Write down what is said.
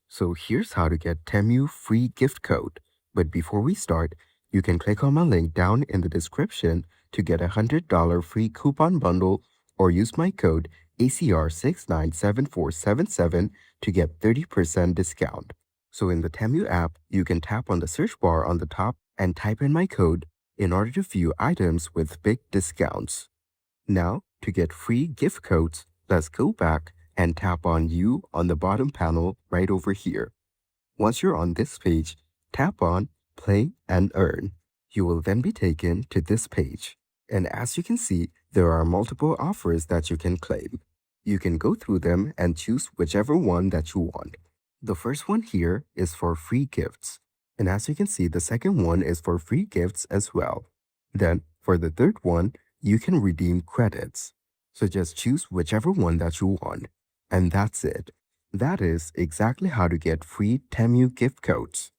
So here's how to get Temu free gift code. But before we start, you can click on my link down in the description to get a $100 free coupon bundle or use my code ACR697477 to get 30% discount. So in the Temu app, you can tap on the search bar on the top and type in my code in order to view items with big discounts. Now, to get free gift codes, let's go back and tap on You on the bottom panel right over here. Once you're on this page, tap on Play and Earn. You will then be taken to this page. And as you can see, there are multiple offers that you can claim. You can go through them and choose whichever one that you want. The first one here is for free gifts. And as you can see, the second one is for free gifts as well. Then, for the third one, you can redeem credits. So just choose whichever one that you want. And that's it. That is exactly how to get free Temu gift codes.